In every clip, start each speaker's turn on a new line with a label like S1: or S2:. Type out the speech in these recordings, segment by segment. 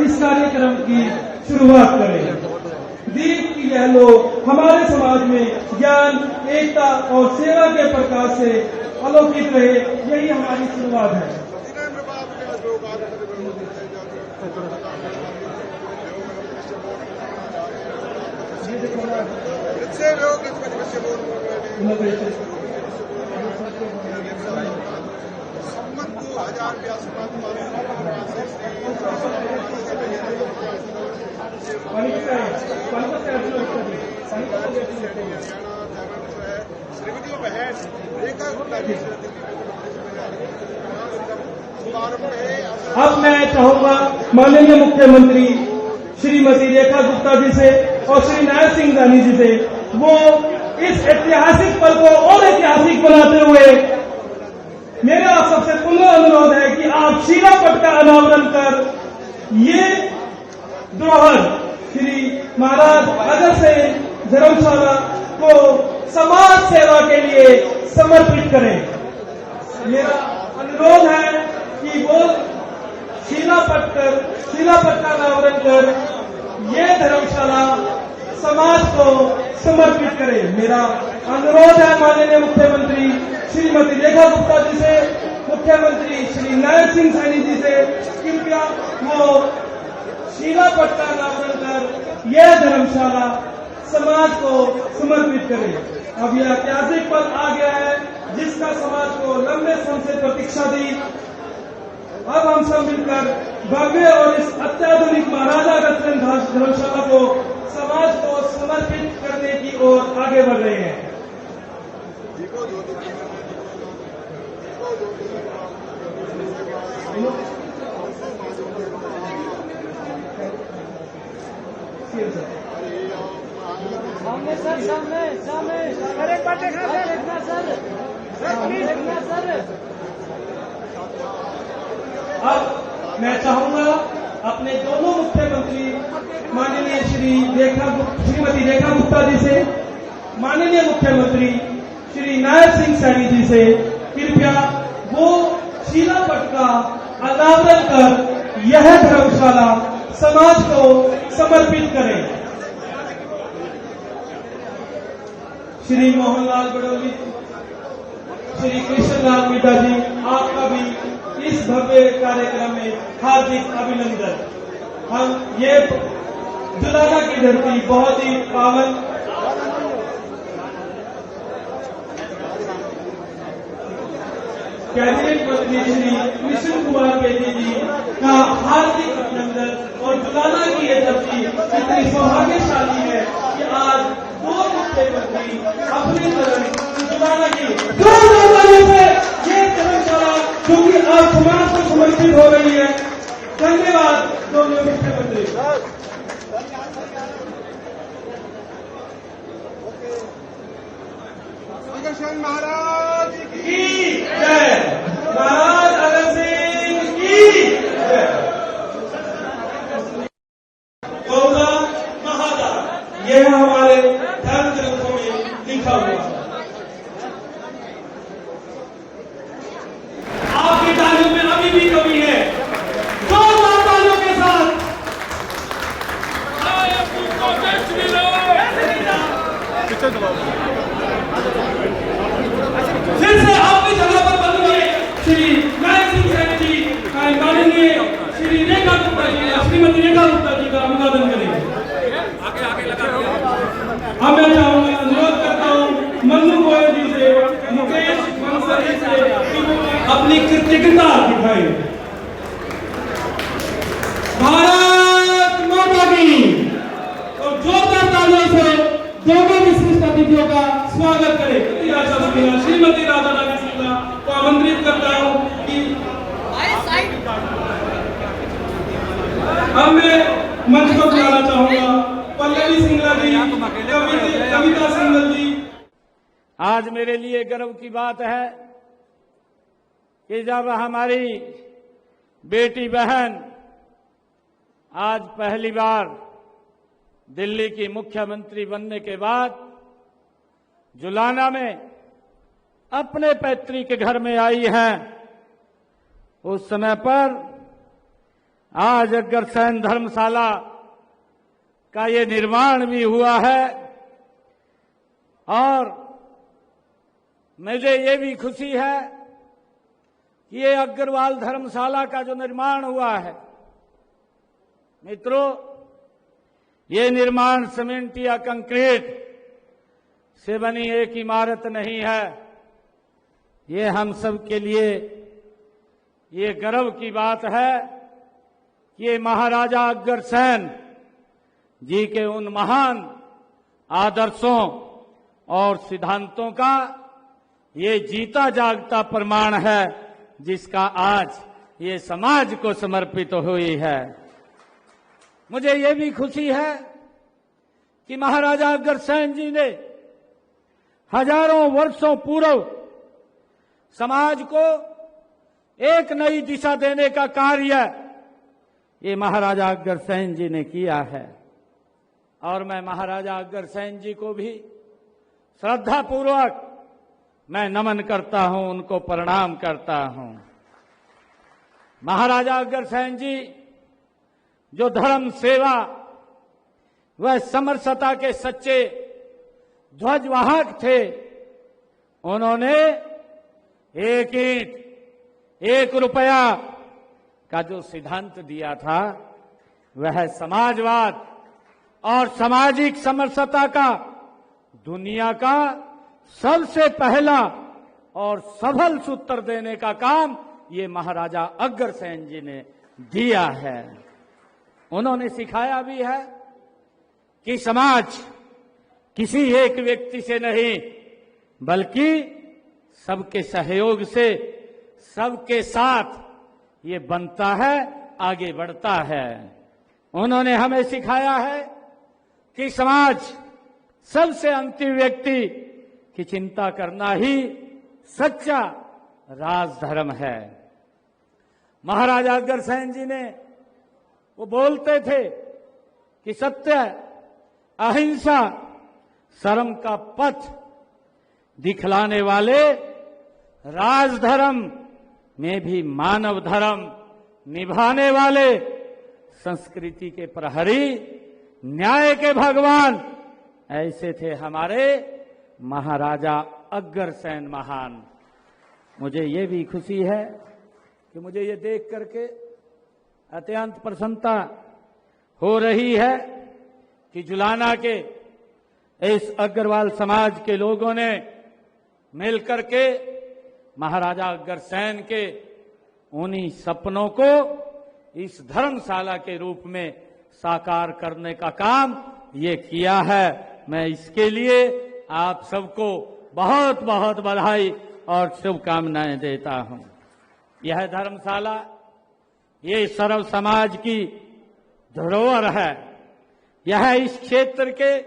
S1: इस कार्यक्रम की शुरुआत करें। दीप की यह लो हमारे समाज में ज्ञान, एकता और सेवा के प्रकाश से आलोकित रहे, यही हमारी शुरुआत है। अब मैं चाहूंगा माननीय मुख्यमंत्री श्रीमती रेखा गुप्ता जी से और श्री नायब सिंह जानी जी से वो इस ऐतिहासिक पल को और ऐतिहासिक बनाते हुए मेरा आप सबसे पुनः अनुरोध है कि आप शिलापट का अनावरण कर ये धरोहर श्री महाराज अजय सिंह धर्मशाला को समाज सेवा के लिए समर्पित करें। मेरा अनुरोध है कि वो शिलापट का अनावरण कर ये धर्मशाला समाज को समर्पित करें। मेरा अनुरोध है माननीय मुख्यमंत्री श्रीमती रेखा गुप्ता जी से, मुख्यमंत्री श्री नायब सिंह सैनी जी से, कृपया वो शिलापट का अनावरण कर यह धर्मशाला समाज को समर्पित करें। अब यह ऐतिहासिक पल आ गया है जिसका समाज को लंबे समय से प्रतीक्षा थी। अब हम सब मिलकर भव्य और इस अत्याधुनिक महाराजा अग्रसेन धर्मशाला को समाज को समर्पित करने की ओर आगे बढ़ रहे हैं।
S2: सामने सर, सामने सर, एक बार देखना सर, देखना सर।
S1: अब मैं चाहूंगा अपने दोनों मुख्यमंत्री माननीय श्रीमती रेखा गुप्ता जी से, माननीय मुख्यमंत्री श्री नायब सिंह सैनी जी से कृपया वो शिलापट का अनावरण कर यह धर्मशाला समाज को समर्पित करें। श्री मोहनलाल बड़ौली, श्री कृष्णलाल मीठा जी, आपका भी इस भव्य कार्यक्रम में हार्दिक अभिनंदन। हम ये जुलाना की धरती बहुत ही पावन कैबिनेट मंत्री श्री कृष्ण कुमार बेदी जी का हार्दिक अभिनंदन। और जुलाना की ये धरती इतनी सौभाग्यशाली है कि आज दो मुख्यमंत्री अपनी तरफ जुलाना की से ये धर्मशाला जो कि आज समाज को समर्पित हो रही है। धन्यवाद दोनों मुख्यमंत्री। महाराज की जय, महाराज अगर सिंह की जय। गौरा महादा यह हमारे धर्म ग्रंथों में लिखा हुआ है। आपकी तालियों में अभी भी कमी है। दो तालियों के साथ फिर से आपकी जगह पर बदलिए श्री नायब सिंह सैनी जी, माननीय श्री रेखा गुप्ता जी, श्रीमती रेखा गुप्ता जी का अभिवादन करेंगे। आगे लगा अब मैं चाहूंगा, अनुरोध करता हूँ मन्नू गोयल जी से, मुकेश बंसल जी से अपनी कृतज्ञता दिखाएं। भारत माता की। और जोरदार तालियों से दोनों विशिष्ट अतिथियों का स्वागत करें। श्रीमती राधा रानी सिंह को आमंत्रित करता हूँ कि अब मैं मंच पर बुलाना चाहूंगा पल्लवी सिंगला जी, कविता सिंगल जी।
S3: आज मेरे लिए गर्व की बात है कि जब हमारी बेटी बहन आज पहली बार दिल्ली की मुख्यमंत्री बनने के बाद जुलाना में अपने पैतृक घर में आई हैं, उस समय पर आज अग्रसेन धर्मशाला का ये निर्माण भी हुआ है और मुझे ये भी खुशी है कि ये अग्रवाल धर्मशाला का जो निर्माण हुआ है, मित्रों, ये निर्माण सीमेंट या कंक्रीट से बनी एक इमारत नहीं है। ये हम सब के लिए ये गर्व की बात है कि ये महाराजा अग्रसेन जी के उन महान आदर्शों और सिद्धांतों का ये जीता जागता प्रमाण है, जिसका आज ये समाज को समर्पित हुई है। मुझे ये भी खुशी है कि महाराजा अग्रसेन जी ने हजारों वर्षों पूर्व समाज को एक नई दिशा देने का कार्य ये महाराजा अग्रसेन जी ने किया है और मैं महाराजा अग्रसेन जी को भी श्रद्धा पूर्वक मैं नमन करता हूं, उनको प्रणाम करता हूं। महाराजा अग्रसेन जी जो धर्म सेवा व समरसता के सच्चे ध्वजवाहक थे, उन्होंने एक ईंट एक रुपया का जो सिद्धांत दिया था वह समाजवाद और सामाजिक समरसता का दुनिया का सबसे पहला और सफल सूत्र देने का काम ये महाराजा अग्रसेन जी ने दिया है। उन्होंने सिखाया भी है कि समाज किसी एक व्यक्ति से नहीं बल्कि सबके सहयोग से, सबके साथ ये बनता है, आगे बढ़ता है। उन्होंने हमें सिखाया है कि समाज सबसे अंतिम व्यक्ति की चिंता करना ही सच्चा राजधर्म है। महाराजा अग्रसेन जी ने वो बोलते थे कि सत्य, अहिंसा, शर्म का पथ दिखलाने वाले राजधर्म में भी मानव धर्म निभाने वाले, संस्कृति के प्रहरी, न्याय के भगवान, ऐसे थे हमारे महाराजा अग्रसेन महान। मुझे ये भी खुशी है कि मुझे ये देख करके अत्यंत प्रसन्नता हो रही है कि जुलाना के इस अग्रवाल समाज के लोगों ने मिलकर के महाराजा अग्रसेन के उन्हीं सपनों को इस धर्मशाला के रूप में साकार करने का काम ये किया है। मैं इसके लिए आप सबको बहुत बहुत बधाई और शुभकामनाएं देता हूं। यह धर्मशाला ये सर्व समाज की धरोहर है। यह इस क्षेत्र के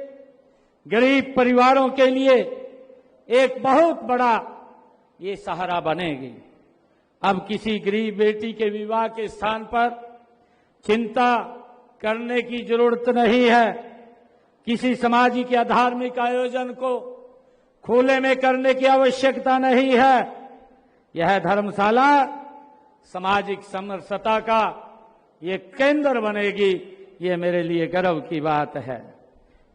S3: गरीब परिवारों के लिए एक बहुत बड़ा ये सहारा बनेगी। अब किसी गरीब बेटी के विवाह के स्थान पर चिंता करने की जरूरत नहीं है। किसी सामाजिक या धार्मिक आयोजन को खुले में करने की आवश्यकता नहीं है। यह धर्मशाला सामाजिक समरसता का ये केंद्र बनेगी। ये मेरे लिए गर्व की बात है।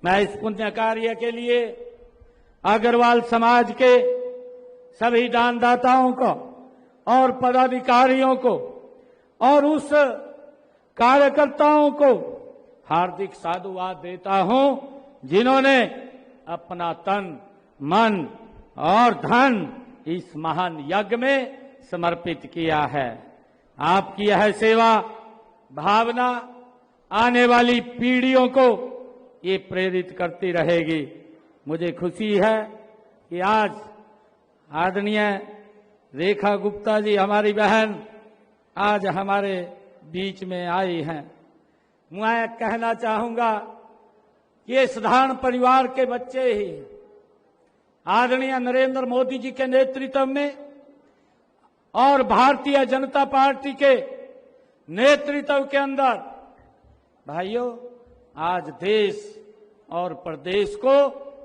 S3: मैं इस पुण्य कार्य के लिए अग्रवाल समाज के सभी दानदाताओं को और पदाधिकारियों को और उस कार्यकर्ताओं को हार्दिक साधुवाद देता हूं जिन्होंने अपना तन, मन और धन इस महान यज्ञ में समर्पित किया है। आपकी यह सेवा भावना आने वाली पीढ़ियों को ये प्रेरित करती रहेगी। मुझे खुशी है कि आज आदरणीय रेखा गुप्ता जी, हमारी बहन, आज हमारे बीच में आई हैं। मैं कहना चाहूंगा कि ये साधारण परिवार के बच्चे ही आदरणीय नरेंद्र मोदी जी के नेतृत्व में और भारतीय जनता पार्टी के नेतृत्व के अंदर, भाइयों, आज देश और प्रदेश को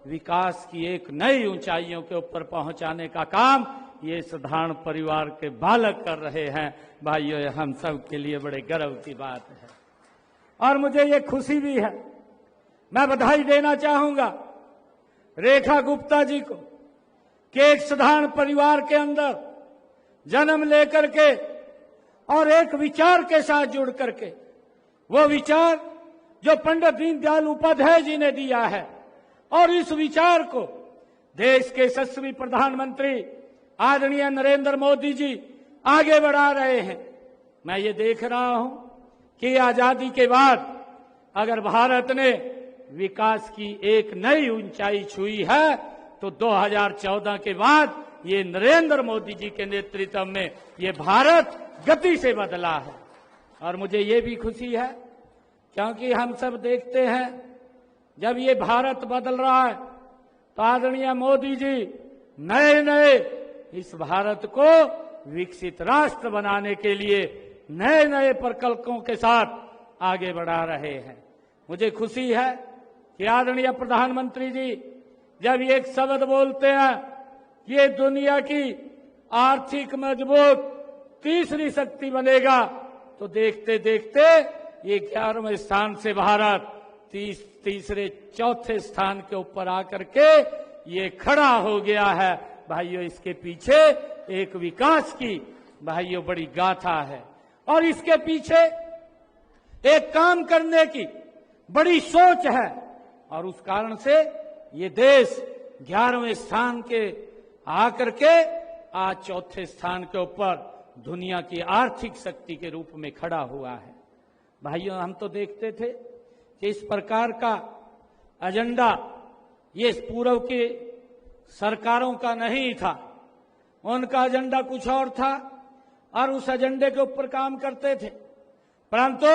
S3: विकास की एक नई ऊंचाइयों के ऊपर पहुंचाने का काम ये साधारण परिवार के बालक कर रहे हैं। भाइयों, हम सब के लिए बड़े गर्व की बात है और मुझे ये खुशी भी है। मैं बधाई देना चाहूंगा रेखा गुप्ता जी को कि एक साधारण परिवार के अंदर जन्म लेकर के और एक विचार के साथ जुड़ करके, वो विचार जो पंडित दीनदयाल उपाध्याय जी ने दिया है, और इस विचार को देश के यशस्वी प्रधानमंत्री आदरणीय नरेंद्र मोदी जी आगे बढ़ा रहे हैं। मैं ये देख रहा हूं कि आजादी के बाद अगर भारत ने विकास की एक नई ऊंचाई छुई है तो 2014 के बाद ये नरेंद्र मोदी जी के नेतृत्व में ये भारत गति से बदला है। और मुझे ये भी खुशी है क्योंकि हम सब देखते हैं जब ये भारत बदल रहा है तो आदरणीय मोदी जी नए नए इस भारत को विकसित राष्ट्र बनाने के लिए नए नए प्रकल्पों के साथ आगे बढ़ा रहे हैं। मुझे खुशी है कि आदरणीय प्रधानमंत्री जी जब एक शब्द बोलते हैं कि ये दुनिया की आर्थिक मजबूत तीसरी शक्ति बनेगा, तो देखते देखते ये 11वें स्थान से भारत तीसरे चौथे स्थान के ऊपर आकर के ये खड़ा हो गया है। भाइयों, इसके पीछे एक विकास की भाइयों बड़ी गाथा है और इसके पीछे एक काम करने की बड़ी सोच है और उस कारण से ये देश 11वें स्थान के आकर के आज चौथे स्थान के ऊपर दुनिया की आर्थिक शक्ति के रूप में खड़ा हुआ है। भाइयों, हम तो देखते थे कि इस प्रकार का एजेंडा ये पूर्व की सरकारों का नहीं था, उनका एजेंडा कुछ और था और उस एजेंडे के ऊपर काम करते थे। परंतु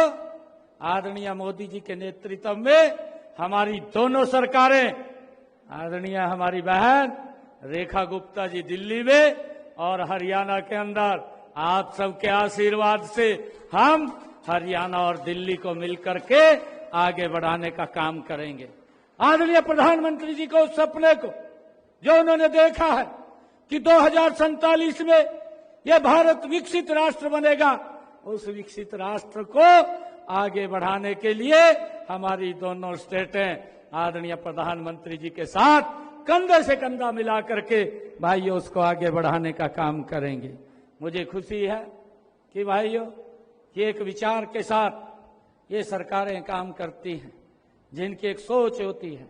S3: आदरणीय मोदी जी के नेतृत्व में हमारी दोनों सरकारें, आदरणीय हमारी बहन रेखा गुप्ता जी दिल्ली में और हरियाणा के अंदर, आप सबके आशीर्वाद से हम हरियाणा और दिल्ली को मिलकर के आगे बढ़ाने का काम करेंगे। आदरणीय प्रधानमंत्री जी को उस सपने को जो उन्होंने देखा है कि 2047 में यह भारत विकसित राष्ट्र बनेगा, उस विकसित राष्ट्र को आगे बढ़ाने के लिए हमारी दोनों स्टेटें आदरणीय प्रधानमंत्री जी के साथ कंधे से कंधा मिला करके भाइयों उसको आगे बढ़ाने का काम करेंगे। मुझे खुशी है कि भाइयों कि एक विचार के साथ ये सरकारें काम करती हैं, जिनकी एक सोच होती है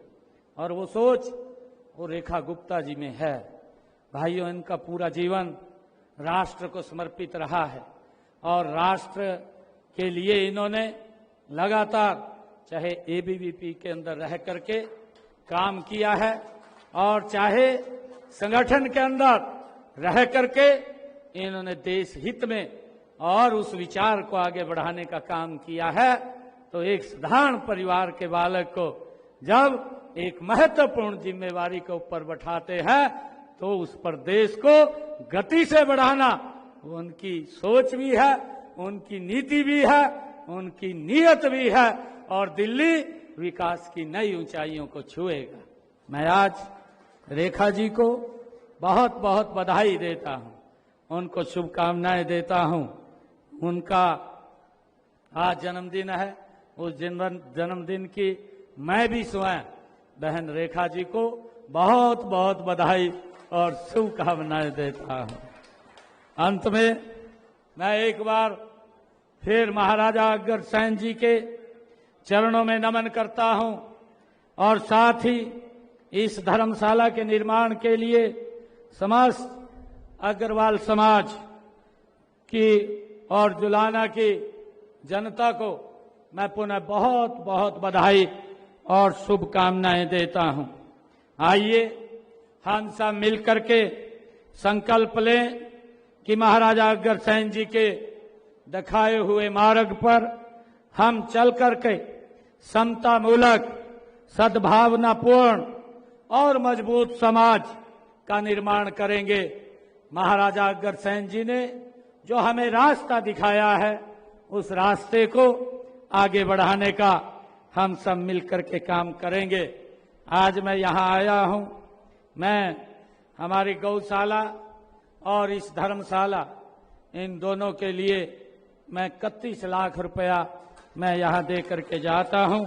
S3: और वो सोच वो रेखा गुप्ता जी में है। भाइयों, इनका पूरा जीवन राष्ट्र को समर्पित रहा है और राष्ट्र के लिए इन्होंने लगातार चाहे एबीवीपी के अंदर रह करके काम किया है और चाहे संगठन के अंदर रह करके इन्होंने देश हित में और उस विचार को आगे बढ़ाने का काम किया है। तो एक साधारण परिवार के बालक को जब एक महत्वपूर्ण जिम्मेवारी के ऊपर बैठाते हैं तो उस पर देश को गति से बढ़ाना उनकी सोच भी है, उनकी नीति भी है, उनकी नीयत भी है और दिल्ली विकास की नई ऊंचाइयों को छुएगा। मैं आज रेखा जी को बहुत बहुत बधाई देता हूं, उनको शुभकामनाएं देता हूं। उनका आज जन्मदिन है, उस जन्मदिन की मैं भी स्वयं बहन रेखा जी को बहुत बहुत बधाई और शुभकामनाएं देता हूं। अंत में मैं एक बार फिर महाराजा अग्रसेन जी के चरणों में नमन करता हूं और साथ ही इस धर्मशाला के निर्माण के लिए समस्त अग्रवाल समाज की और जुलाना की जनता को मैं पुनः बहुत बहुत बधाई और शुभकामनाएं देता हूं। आइए हम सब मिलकर के संकल्प लें कि महाराजा अग्रसेन जी के दिखाए हुए मार्ग पर हम चल करके समता मूलक, सद्भावनापूर्ण और मजबूत समाज का निर्माण करेंगे। महाराजा अग्रसेन जी ने जो हमें रास्ता दिखाया है उस रास्ते को आगे बढ़ाने का हम सब मिलकर के काम करेंगे। आज मैं यहाँ आया हूँ, मैं हमारी गौशाला और इस धर्मशाला, इन दोनों के लिए मैं 31 लाख रुपया मैं यहां दे करके जाता हूं।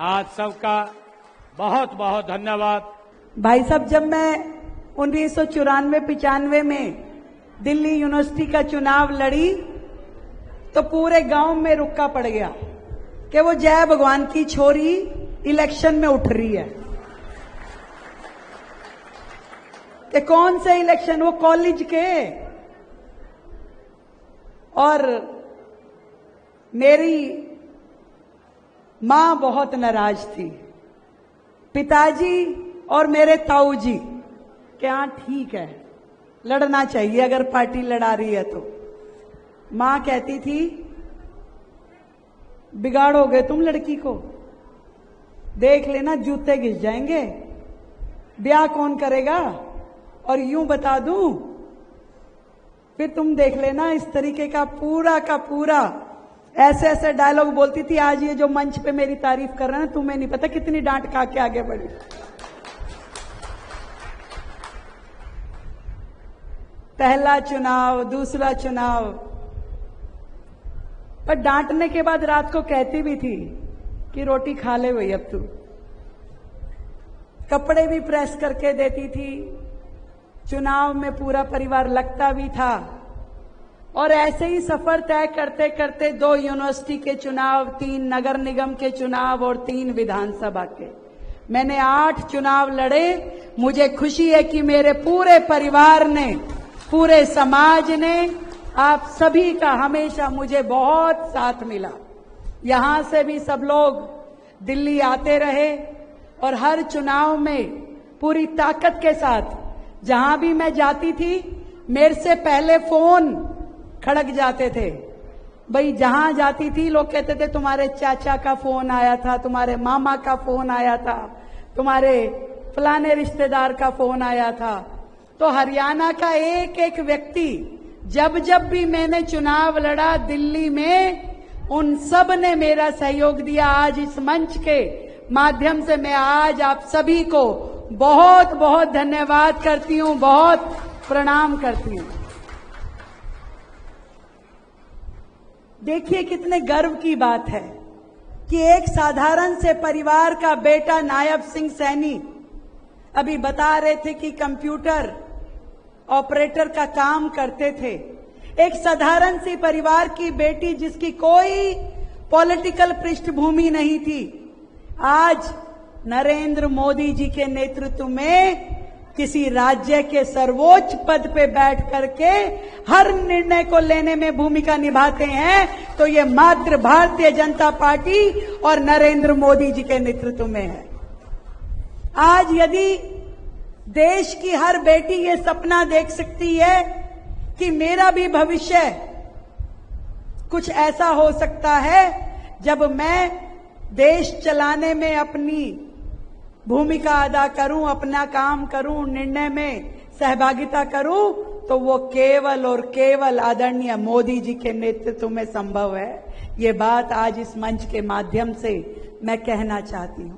S3: आज सबका बहुत बहुत धन्यवाद।
S4: भाई साहब, जब मैं 1994-95 में दिल्ली यूनिवर्सिटी का चुनाव लड़ी तो पूरे गांव में रुक्का पड़ गया कि वो जय भगवान की छोरी इलेक्शन में उठ रही है। कि कौन से इलेक्शन? वो कॉलेज के। और मेरी मां बहुत नाराज थी, पिताजी और मेरे ताऊ जी कि हाँ ठीक है, लड़ना चाहिए अगर पार्टी लड़ा रही है तो। मां कहती थी बिगाड़ोगे तुम लड़की को, देख लेना जूते घिस जाएंगे, ब्याह कौन करेगा। और यूं बता दूं, फिर तुम देख लेना, इस तरीके का पूरा ऐसे ऐसे डायलॉग बोलती थी। आज ये जो मंच पे मेरी तारीफ कर रहे हैं, तुम्हें नहीं पता कितनी डांट खा के आगे बढ़ी। पहला चुनाव, दूसरा चुनाव, पर डांटने के बाद रात को कहती भी थी कि रोटी खा ले वही अब तू। कपड़े भी प्रेस करके देती थी। चुनाव में पूरा परिवार लगता भी था। और ऐसे ही सफर तय करते करते 2 यूनिवर्सिटी के चुनाव, 3 नगर निगम के चुनाव और 3 विधानसभा के, मैंने 8 चुनाव लड़े। मुझे खुशी है कि मेरे पूरे परिवार ने, पूरे समाज ने, आप सभी का हमेशा मुझे बहुत साथ मिला। यहां से भी सब लोग दिल्ली आते रहे और हर चुनाव में पूरी ताकत के साथ, जहां भी मैं जाती थी मेरे से पहले फोन खड़क जाते थे। भाई जहां जाती थी लोग कहते थे तुम्हारे चाचा का फोन आया था, तुम्हारे मामा का फोन आया था, तुम्हारे फलाने रिश्तेदार का फोन आया था। तो हरियाणा का एक एक व्यक्ति, जब जब भी मैंने चुनाव लड़ा दिल्ली में, उन सब ने मेरा सहयोग दिया। आज इस मंच के माध्यम से मैं आज आप सभी को बहुत बहुत धन्यवाद करती हूं, बहुत प्रणाम करती हूं। देखिए कितने गर्व की बात है कि एक साधारण से परिवार का बेटा नायब सिंह सैनी अभी बता रहे थे कि कंप्यूटर ऑपरेटर का काम करते थे। एक साधारण सी परिवार की बेटी जिसकी कोई पॉलिटिकल पृष्ठभूमि नहीं थी, आज नरेंद्र मोदी जी के नेतृत्व में किसी राज्य के सर्वोच्च पद पे बैठ करके हर निर्णय को लेने में भूमिका निभाते हैं। तो ये मात्र भारतीय जनता पार्टी और नरेंद्र मोदी जी के नेतृत्व में है। आज यदि देश की हर बेटी ये सपना देख सकती है कि मेरा भी भविष्य कुछ ऐसा हो सकता है जब मैं देश चलाने में अपनी भूमिका अदा करूं, अपना काम करूं, निर्णय में सहभागिता करूं, तो वो केवल और केवल आदरणीय मोदी जी के नेतृत्व में संभव है। ये बात आज इस मंच के माध्यम से मैं कहना चाहती हूं।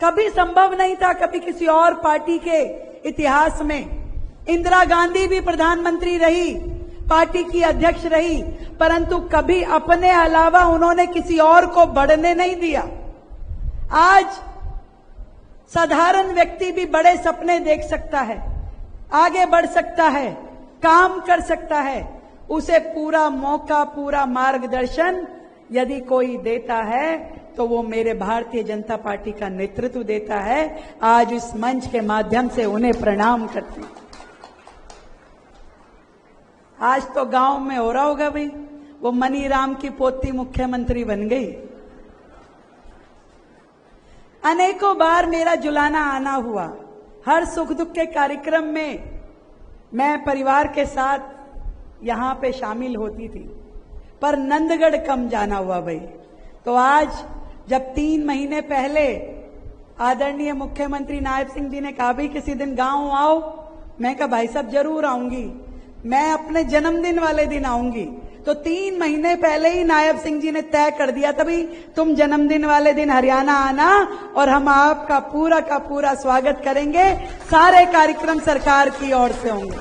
S4: कभी संभव नहीं था, कभी किसी और पार्टी के इतिहास में। इंदिरा गांधी भी प्रधानमंत्री रही, पार्टी की अध्यक्ष रही, परंतु कभी अपने अलावा उन्होंने किसी और को बढ़ने नहीं दिया। आज साधारण व्यक्ति भी बड़े सपने देख सकता है, आगे बढ़ सकता है, काम कर सकता है। उसे पूरा मौका, पूरा मार्गदर्शन यदि कोई देता है तो वो मेरे भारतीय जनता पार्टी का नेतृत्व देता है। आज इस मंच के माध्यम से उन्हें प्रणाम करती हूं। आज तो गांव में हो रहा होगा भाई, वो मनीराम की पोती मुख्यमंत्री बन गई। अनेकों बार मेरा जुलाना आना हुआ। हर सुख दुख के कार्यक्रम में मैं परिवार के साथ यहां पे शामिल होती थी, पर नंदगढ़ कम जाना हुआ भाई। तो आज जब 3 महीने पहले आदरणीय मुख्यमंत्री नायब सिंह जी ने कहा भाई किसी दिन गांव आओ, मैं कहा भाई साहब जरूर आऊंगी, मैं अपने जन्मदिन वाले दिन आऊंगी। तो 3 महीने पहले ही नायब सिंह जी ने तय कर दिया था भाई तुम जन्मदिन वाले दिन हरियाणा आना और हम आपका पूरा का पूरा स्वागत करेंगे। सारे कार्यक्रम सरकार की ओर से होंगे।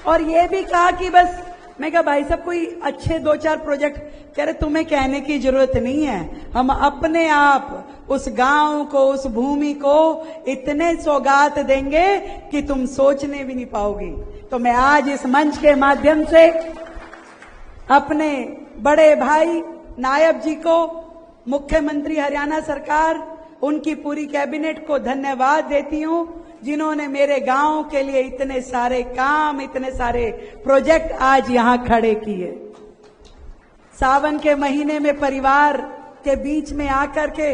S4: और ये भी कहा कि बस, मैं कहा भाई साहब कोई अच्छे 2-4 प्रोजेक्ट, कह रहे तुम्हें कहने की जरूरत नहीं है, हम अपने आप उस गांव को, उस भूमि को इतने सौगात देंगे कि तुम सोचने भी नहीं पाओगी। तो मैं आज इस मंच के माध्यम से अपने बड़े भाई नायब जी को, मुख्यमंत्री हरियाणा सरकार, उनकी पूरी कैबिनेट को धन्यवाद देती हूं, जिन्होंने मेरे गांव के लिए इतने सारे काम, इतने सारे प्रोजेक्ट आज यहां खड़े किए। सावन के महीने में परिवार के बीच में आकर के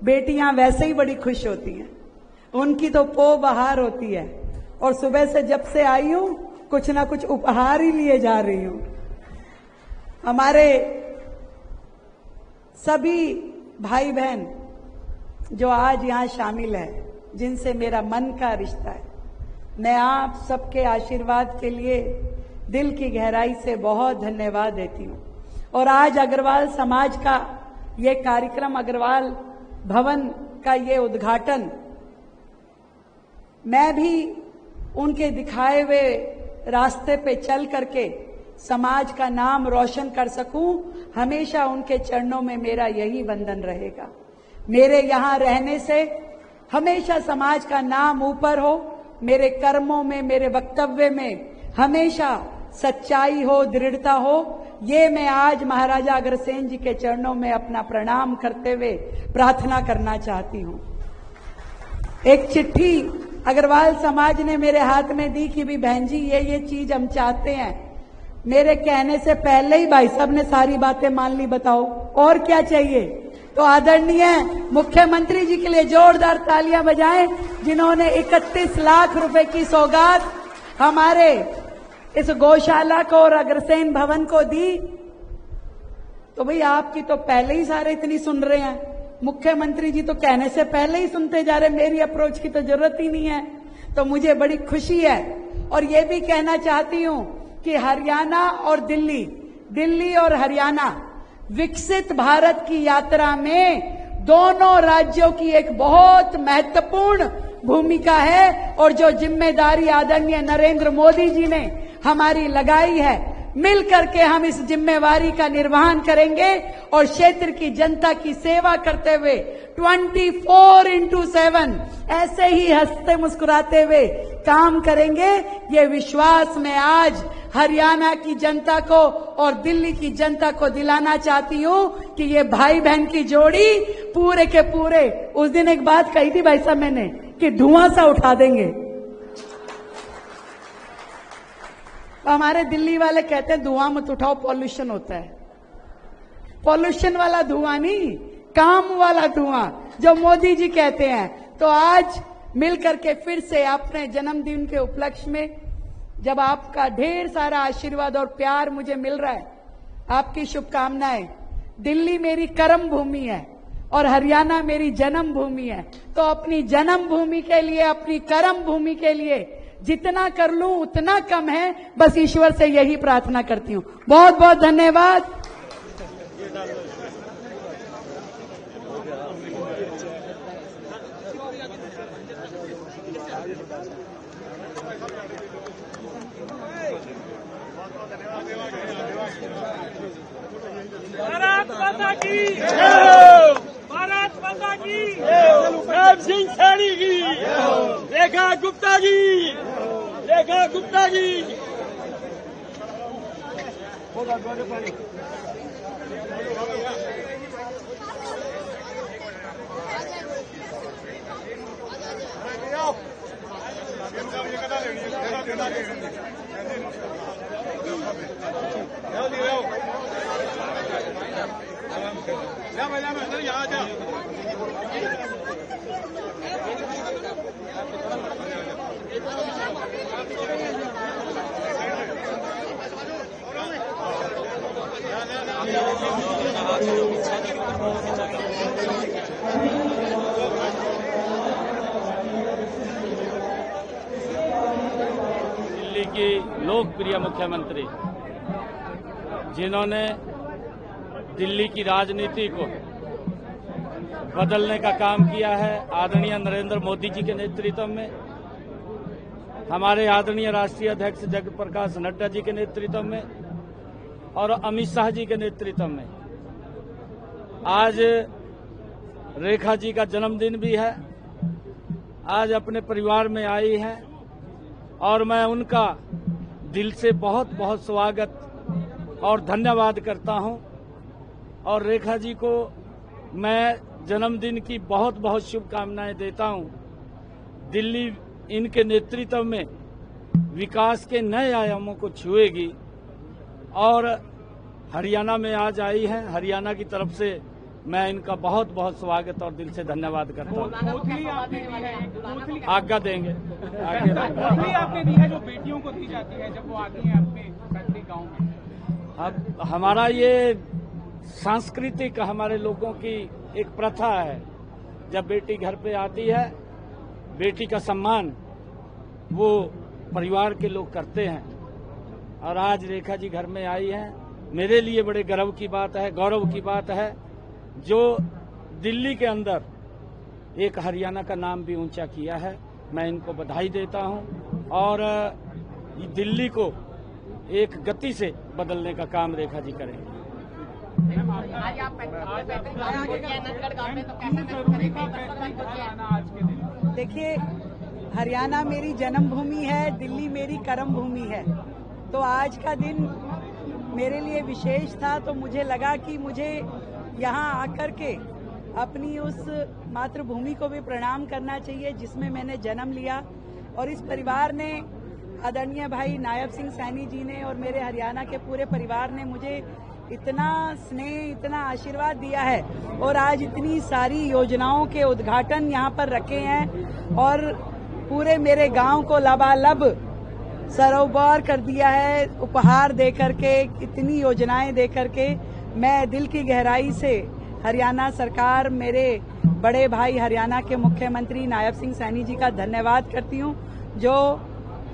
S4: बेटियां वैसे ही बड़ी खुश होती हैं, उनकी तो पो बहार होती है। और सुबह से जब से आई हूं कुछ ना कुछ उपहार ही लिए जा रही हूं। हमारे सभी भाई बहन जो आज यहां शामिल है, जिनसे मेरा मन का रिश्ता है, मैं आप सबके आशीर्वाद के लिए दिल की गहराई से बहुत धन्यवाद देती हूं। और आज अग्रवाल समाज का ये कार्यक्रम, अग्रवाल भवन का ये उद्घाटन, मैं भी उनके दिखाए हुए रास्ते पे चल करके समाज का नाम रोशन कर सकूं, हमेशा उनके चरणों में मेरा यही वंदन रहेगा। मेरे यहां रहने से हमेशा समाज का नाम ऊपर हो, मेरे कर्मों में, मेरे वक्तव्य में हमेशा सच्चाई हो, दृढ़ता हो, ये मैं आज महाराजा अग्रसेन जी के चरणों में अपना प्रणाम करते हुए प्रार्थना करना चाहती हूं। एक चिट्ठी अग्रवाल समाज ने मेरे हाथ में दी कि भी बहन जी ये चीज हम चाहते हैं। मेरे कहने से पहले ही भाई साहब ने सारी बातें मान ली, बताओ और क्या चाहिए। तो आदरणीय मुख्यमंत्री जी के लिए जोरदार तालियां बजाएं, जिन्होंने 31 लाख रुपए की सौगात हमारे इस गौशाला को और अग्रसेन भवन को दी। तो भाई आपकी तो पहले ही सारे इतनी सुन रहे हैं, मुख्यमंत्री जी तो कहने से पहले ही सुनते जा रहे, मेरी अप्रोच की तो जरूरत ही नहीं है। तो मुझे बड़ी खुशी है। और ये भी कहना चाहती हूं कि हरियाणा और दिल्ली और हरियाणा विकसित भारत की यात्रा में दोनों राज्यों की एक बहुत महत्वपूर्ण भूमिका है। और जो जिम्मेदारी आदरणीय नरेंद्र मोदी जी ने हमारी लगाई है, मिलकर के हम इस जिम्मेवारी का निर्वहन करेंगे और क्षेत्र की जनता की सेवा करते हुए 24/7 ऐसे ही हंसते मुस्कुराते हुए काम करेंगे। ये विश्वास मैं आज हरियाणा की जनता को और दिल्ली की जनता को दिलाना चाहती हूं कि ये भाई बहन की जोड़ी पूरे के पूरे, उस दिन एक बात कही थी भाई साहब मैंने कि धुआं सा उठा देंगे। हमारे दिल्ली वाले कहते हैं धुआं मत उठाओ, पॉल्यूशन होता है। पॉल्यूशन वाला धुआं नहीं, काम वाला धुआं जो मोदी जी कहते हैं। तो आज मिलकर के फिर से अपने जन्मदिन के उपलक्ष्य में, जब आपका ढेर सारा आशीर्वाद और प्यार मुझे मिल रहा है, आपकी शुभकामनाएं, दिल्ली मेरी कर्म भूमि है और हरियाणा मेरी जन्म भूमि है। तो अपनी जन्म भूमि के लिए, अपनी कर्म भूमि के लिए जितना कर लूं उतना कम है। बस ईश्वर से यही प्रार्थना करती हूं। बहुत बहुत धन्यवाद।
S2: भारत माता की जय, भारत माता की जय, नायब सिंह सैनी की, रेखा गुप्ता की, रेखा गुप्ता की।
S3: दिल्ली की लोकप्रिय मुख्यमंत्री, जिन्होंने दिल्ली की राजनीति को बदलने का काम किया है, आदरणीय नरेंद्र मोदी जी के नेतृत्व में, हमारे आदरणीय राष्ट्रीय अध्यक्ष जगत प्रकाश नड्डा जी के नेतृत्व में और अमित शाह जी के नेतृत्व में आज रेखा जी का जन्मदिन भी है। आज अपने परिवार में आई है और मैं उनका दिल से बहुत बहुत स्वागत और धन्यवाद करता हूं। और रेखा जी को मैं जन्मदिन की बहुत बहुत शुभकामनाएं देता हूं। दिल्ली इनके नेतृत्व में विकास के नए आयामों को छुएगी और हरियाणा में आज आई है। हरियाणा की तरफ से मैं इनका बहुत बहुत स्वागत और दिल से धन्यवाद करता हूँ। आज्ञा देंगे,
S5: आपने दी है जो बेटियों को दी जाती है जब वो आती है अपने गांव में।
S3: अब हमारा ये सांस्कृतिक हमारे लोगों की एक प्रथा है, जब बेटी घर पे आती है बेटी का सम्मान वो परिवार के लोग करते हैं। और आज रेखा जी घर में आई हैं, मेरे लिए बड़े गर्व की बात है, गौरव की बात है जो दिल्ली के अंदर एक हरियाणा का नाम भी ऊंचा किया है। मैं इनको बधाई देता हूं और दिल्ली को एक गति से बदलने का काम रेखा जी करेंगे।
S4: देखिए, हरियाणा मेरी जन्मभूमि है, दिल्ली मेरी कर्म भूमि है। तो आज का दिन मेरे लिए विशेष था, तो मुझे लगा कि मुझे यहाँ आकर के अपनी उस मातृभूमि को भी प्रणाम करना चाहिए जिसमें मैंने जन्म लिया। और इस परिवार ने, आदरणीय भाई नायब सिंह सैनी जी ने और मेरे हरियाणा के पूरे परिवार ने मुझे इतना स्नेह, इतना आशीर्वाद दिया है और आज इतनी सारी योजनाओं के उद्घाटन यहाँ पर रखे हैं और पूरे मेरे गांव को लबालब सरोवर कर दिया है उपहार दे करके, इतनी योजनाएं दे करके। मैं दिल की गहराई से हरियाणा सरकार, मेरे बड़े भाई हरियाणा के मुख्यमंत्री नायब सिंह सैनी जी का धन्यवाद करती हूं, जो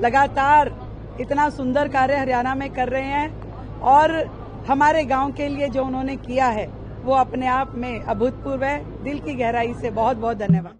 S4: लगातार इतना सुंदर कार्य हरियाणा में कर रहे हैं और हमारे गांव के लिए जो उन्होंने किया है वो अपने आप में अभूतपूर्व है। दिल की गहराई से बहुत बहुत धन्यवाद।